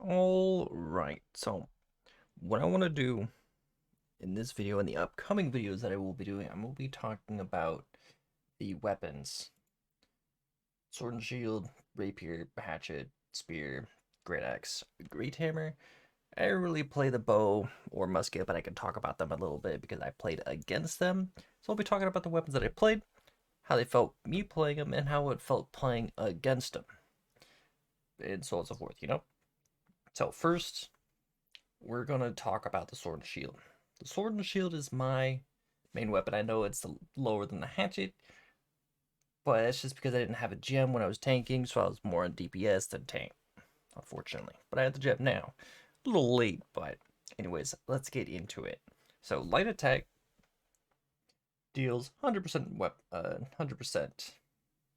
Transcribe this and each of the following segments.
All right, so what I want to do in this video and the upcoming videos that I will be doing, I'm going to be talking about the weapons: sword and shield, rapier, hatchet, spear, great axe, great hammer. I didn't really play the bow or musket, but I can talk about them a little bit because I played against them. So I'll be talking about the weapons that I played, how they felt me playing them, and how it felt playing against them, and so on and so forth. So first, we're going to talk about the sword and shield. The sword and shield is my main weapon. I know it's lower than the hatchet, but that's just because I didn't have a gem when I was tanking, so I was more on DPS than tank, unfortunately. But I have the gem now. A little late, but anyways, let's get into it. So light attack deals 100%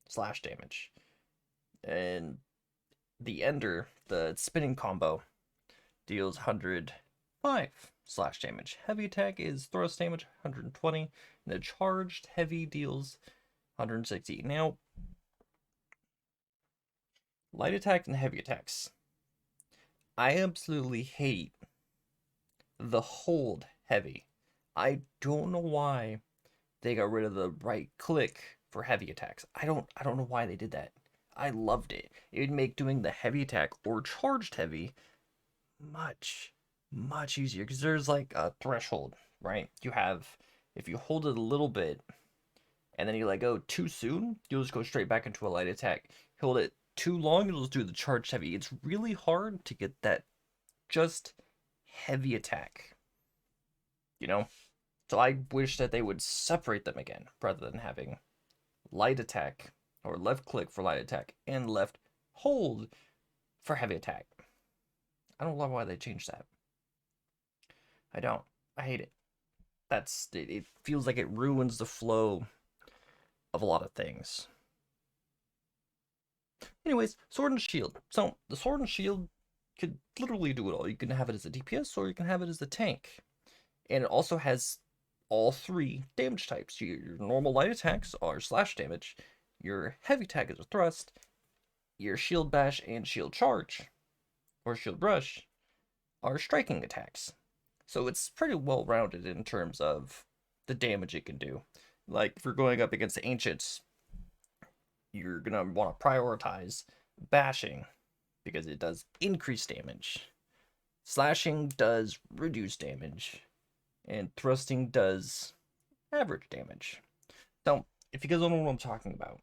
slash damage, and the ender, the spinning combo, deals 105 slash damage. Heavy attack is thrust damage 120, and a charged heavy deals 160. Now, light attack and heavy attacks. I absolutely hate the hold heavy. I don't know why they got rid of the right click for heavy attacks. I don't know why they did that. I loved it. It would make doing the heavy attack or charged heavy much easier because there's like a threshold, right? You have, if you hold it a little bit and then you let go too soon, you'll just go straight back into a light attack. Hold it too long, you'll just do the charge heavy. It's really hard to get that just heavy attack, you know? So I wish that they would separate them again rather than having light attack or left click for light attack and left hold for heavy attack. I don't know why they changed that. I don't. I hate it. It feels like it ruins the flow of a lot of things. Anyways, sword and shield. So the sword and shield could literally do it all. You can have it as a DPS or you can have it as a tank. And it also has all three damage types. Your normal light attacks are slash damage, your heavy attack is a thrust, your shield bash and shield charge, or shield brush, are striking attacks. So it's pretty well rounded in terms of the damage it can do. Like if you're going up against the ancients, you're gonna want to prioritize bashing because it does increase damage. Slashing does reduce damage, and thrusting does average damage. So, if you guys don't know what I'm talking about,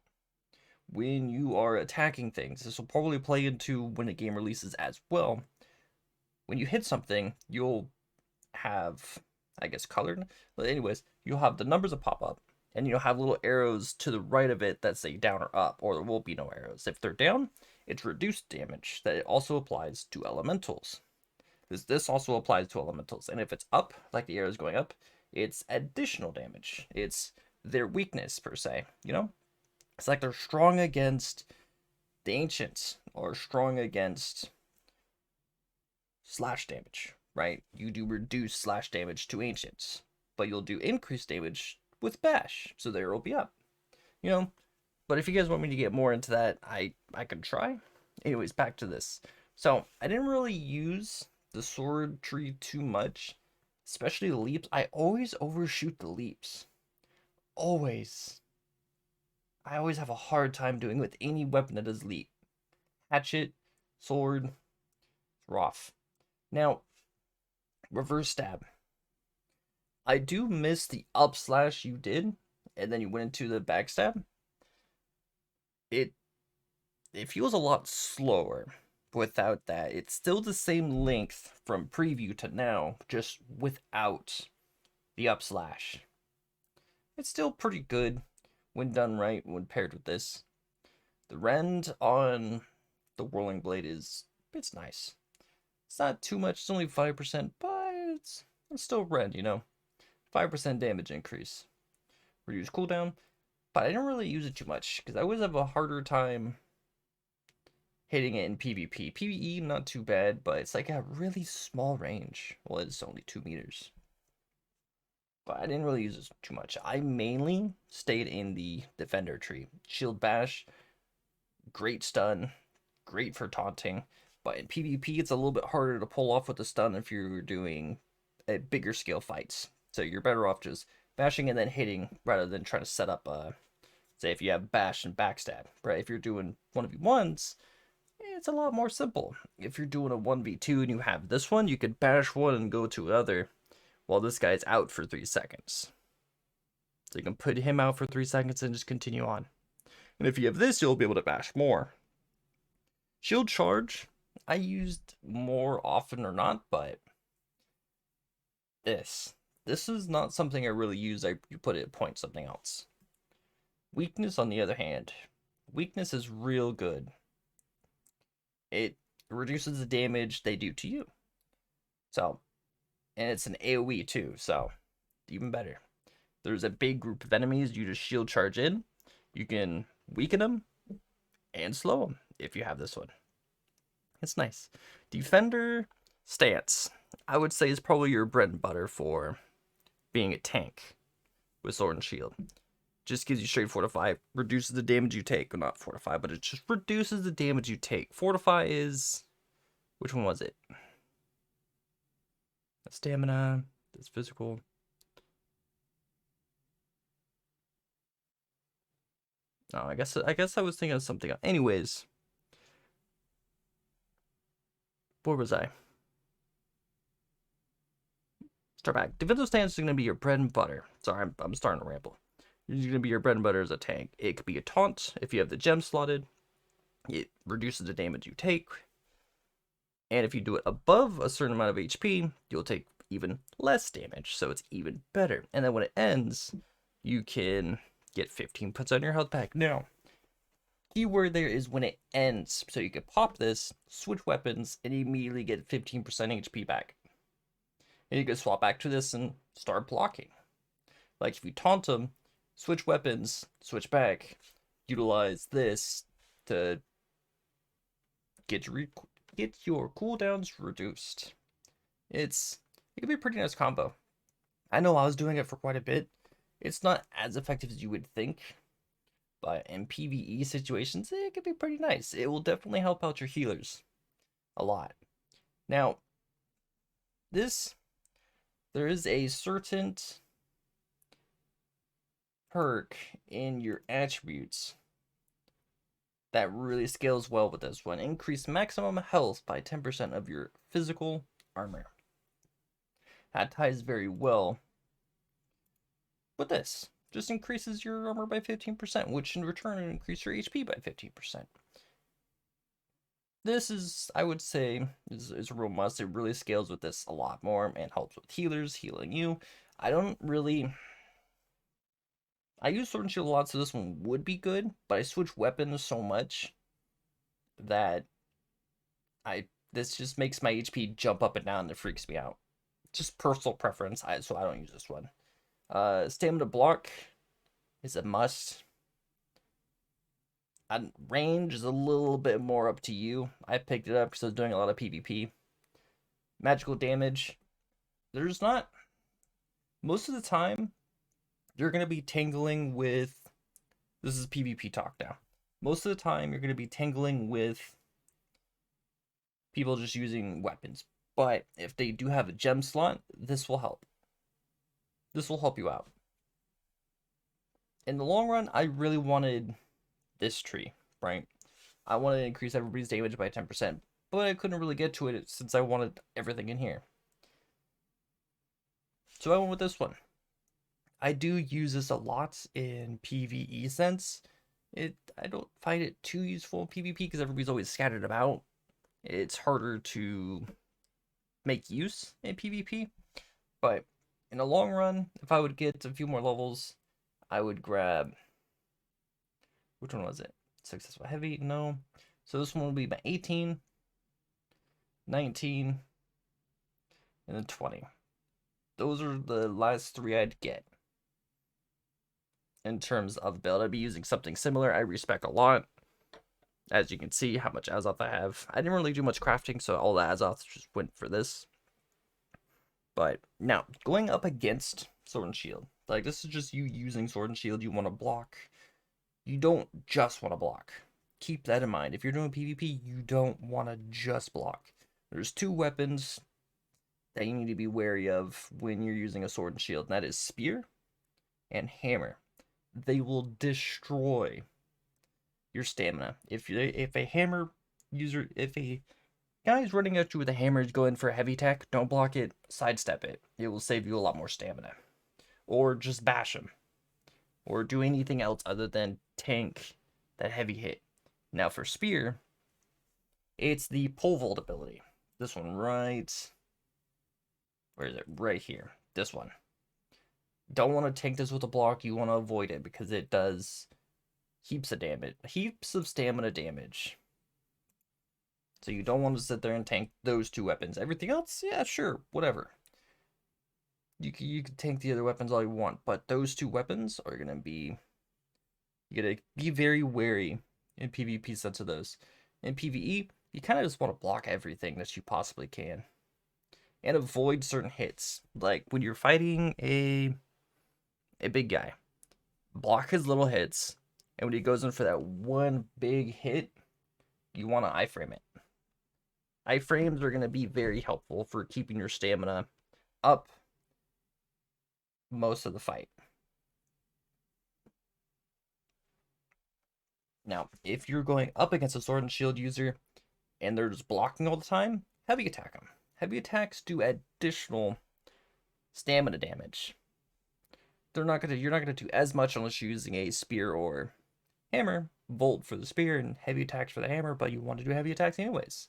when you are attacking things, this will probably play into when a game releases as well. When you hit something, you'll have, I guess, colored. But anyways, you'll have the numbers that pop up, and you'll have little arrows to the right of it that say down or up, or there will be no arrows. If they're down, it's reduced damage. That it also applies to elementals. This also applies to elementals, and if it's up, like the arrows going up, it's additional damage. It's their weakness per se. It's like they're strong against the ancients or strong against slash damage, right? You do reduce slash damage to ancients, but you'll do increased damage with bash, so there will be up. You know, but if you guys want me to get more into that, I can try. Anyways, back to this. So I didn't really use the sword tree too much, especially the leaps. I always overshoot the leaps. Always. I always have a hard time doing with any weapon that does leap. Hatchet, sword, rough. Now, reverse stab. I do miss the up slash you did, and then you went into the backstab. It it feels a lot slower without that. It's still the same length from preview to now, just without the up slash. It's still pretty good when done right, when paired with this. The rend on the whirling blade it's nice. It's not too much, it's only 5%, but it's still rend. 5% damage increase. Reduce cooldown, but I didn't really use it too much because I always have a harder time hitting it in PvP. PvE, not too bad, but it's like a really small range. Well, it's only 2 meters. But I didn't really use it too much. I mainly stayed in the defender tree. Shield bash, great stun, great for taunting. But in PvP, it's a little bit harder to pull off with the stun if you're doing a bigger scale fights. So you're better off just bashing and then hitting rather than trying to set up say if you have bash and backstab, right? If you're doing 1v1s, it's a lot more simple. If you're doing a 1v2 and you have this one, you could bash one and go to other while this guy's out for 3 seconds. So you can put him out for 3 seconds and just continue on. And if you have this, you'll be able to bash more. Shield charge, I used more often or not, but this is not something I really use. You put it at point something else. Weakness, on the other hand, weakness is real good. It reduces the damage they do to you. So, and it's an AoE too, so even better. There's a big group of enemies, you just shield charge in. You can weaken them and slow them if you have this one. It's nice. Defender stance, I would say, is probably your bread and butter for being a tank with sword and shield. Just gives you straight fortify, reduces the damage you take. Well, not fortify, but it just reduces the damage you take. Fortify is, which one was it? Stamina, that's physical. Oh, I guess I was thinking of something else. Anyways, where was I? Start back. Defensive stance is going to be your bread and butter. Sorry, I'm starting to ramble. It's going to be your bread and butter as a tank. It could be a taunt if you have the gem slotted. It reduces the damage you take. And if you do it above a certain amount of HP, you'll take even less damage. So it's even better. And then when it ends, you can get 15 puts on your health back. Now, keyword there is when it ends. So you could pop this, switch weapons, and immediately get 15% HP back. And you can swap back to this and start blocking. Like if you taunt them, switch weapons, switch back, utilize this to get your cooldowns reduced. It can be a pretty nice combo. I know I was doing it for quite a bit. It's not as effective as you would think, but in PvE situations, it could be pretty nice. It will definitely help out your healers a lot. Now, there is a certain perk in your attributes that really scales well with this one. Increase maximum health by 10% of your physical armor. That ties very well with this. Just increases your armor by 15%, which in return will increase your HP by 15%. This is, I would say, is a real must. It really scales with this a lot more and helps with healers, healing you. I use Sword and Shield a lot, so this one would be good, but I switch weapons so much that this just makes my HP jump up and down and it freaks me out. Just personal preference, so I don't use this one. Stamina block is a must. Range is a little bit more up to you. I picked it up because I was doing a lot of PvP. Magical damage. There's not... Most of the time, you're going to be tangling with... This is PvP talk now. Most of the time, you're going to be tangling with people just using weapons. But if they do have a gem slot, this will help. This will help you out. In the long run, I really wanted this tree, right? I wanted to increase everybody's damage by 10%, but I couldn't really get to it since I wanted everything in here. So I went with this one. I do use this a lot in PvE sense. I don't find it too useful in PvP because everybody's always scattered about. It's harder to make use in PvP, but in the long run, if I would get a few more levels, I would grab... Which one was it? Successful heavy? No. So this one will be my 18, 19, and then 20. Those are the last 3 I'd get. In terms of build, I'd be using something similar. I respec a lot. As you can see, how much Azoth I have. I didn't really do much crafting, so all the Azoth just went for this. But now, going up against Sword and Shield. Like, this is just you using Sword and Shield. You want to block. You don't just want to block. keep that in mind. If you're doing PvP, you don't want to just block. There's two weapons that you need to be wary of when you're using a sword and shield, and that is spear and hammer. They will destroy your stamina. If a hammer user, if a guy's running at you with a hammer is going for a heavy attack, don't block it, sidestep it. It will save you a lot more stamina. Or just bash him. Or do anything else other than tank that heavy hit. Now for spear, it's the pole vault ability. This one right... Where is it? Right here. This one. Don't want to tank this with a block. You want to avoid it because it does heaps of damage. Heaps of stamina damage. So you don't want to sit there and tank those two weapons. Everything else, yeah, sure, whatever. You can tank the other weapons all you want, but those two weapons are gonna be... You gotta be very wary in PvP sets of those. In PvE, you kind of just want to block everything that you possibly can. And avoid certain hits. Like when you're fighting a big guy, block his little hits, and when he goes in for that one big hit, you want to iframe it. Iframes are going to be very helpful for keeping your stamina up most of the fight. Now, if you're going up against a sword and shield user and they're just blocking all the time, heavy attack them. Heavy attacks do additional stamina damage. You're not gonna do as much unless you're using a spear or hammer. Volt for the spear and heavy attacks for the hammer, but you want to do heavy attacks anyways.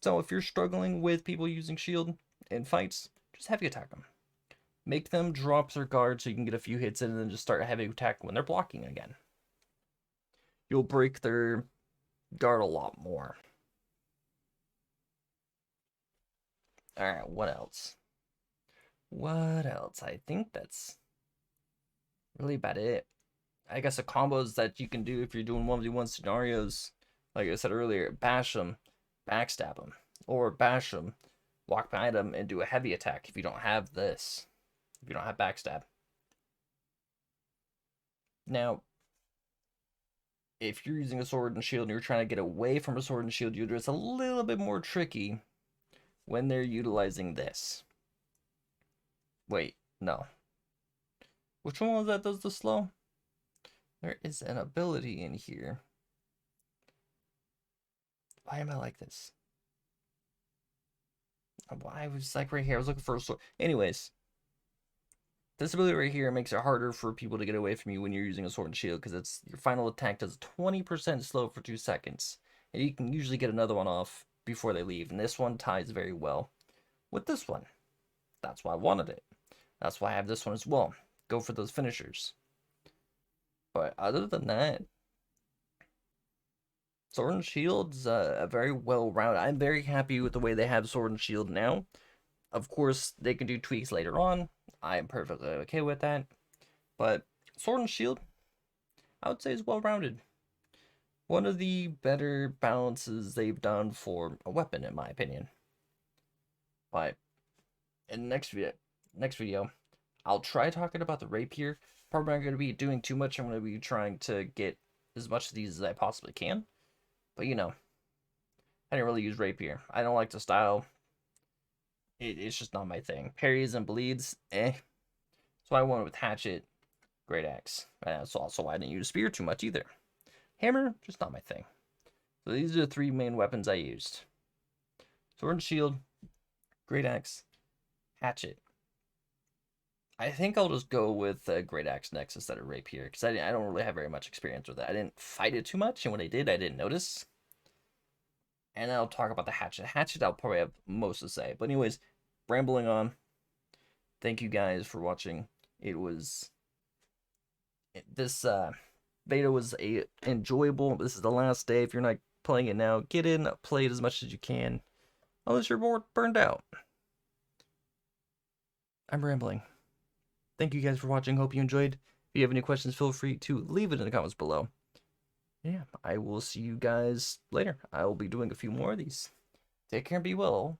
So if you're struggling with people using shield in fights, just heavy attack them. Make them drop their guard so you can get a few hits in and then just start a heavy attack when they're blocking again. You'll break their guard a lot more. Alright, what else? What else? I think that's really about it. I guess the combos that you can do if you're doing 1v1 scenarios, like I said earlier, bash them, backstab them, or bash them, walk behind them, and do a heavy attack if you don't have this. If you don't have backstab. Now, if you're using a sword and shield and you're trying to get away from a sword and shield user, it's a little bit more tricky when they're utilizing this. Wait, no. Which one was that does the slow? There is an ability in here. Why am I like this? I was like right here. I was looking for a sword. Anyways, this ability right here makes it harder for people to get away from you when you're using a sword and shield because it's your final attack does 20% slow for 2 seconds. And you can usually get another one off before they leave. And this one ties very well with this one. That's why I wanted it. That's why I have this one as well. Go for those finishers. But other than that, Sword and Shield's a very well-rounded. I'm very happy with the way they have Sword and Shield now. Of course, they can do tweaks later on. I'm perfectly okay with that. But Sword and Shield, I would say, is well-rounded. One of the better balances they've done for a weapon, in my opinion. But in the next video, I'll try talking about the rapier. Probably not going to be doing too much. I'm going to be trying to get as much of these as I possibly can. But you know, I didn't really use rapier. I don't like the style. It's just not my thing. Parries and bleeds, eh. So I went with hatchet, great axe. And that's also why I didn't use spear too much either. Hammer, just not my thing. So these are the three main weapons I used. Sword and shield, great axe, hatchet. I think I'll just go with great axe next instead of rapier because I don't really have very much experience with it. I didn't fight it too much, and when I did, I didn't notice. And then I'll talk about the hatchet. Hatchet, I'll probably have most to say. But anyways, rambling on. Thank you guys for watching. This beta was enjoyable. This is the last day. If you're not playing it now, get in, play it as much as you can. Unless you're burned out. I'm rambling. Thank you guys for watching. Hope you enjoyed. If you have any questions, feel free to leave it in the comments below. Yeah, I will see you guys later. I will be doing a few more of these. Take care and be well.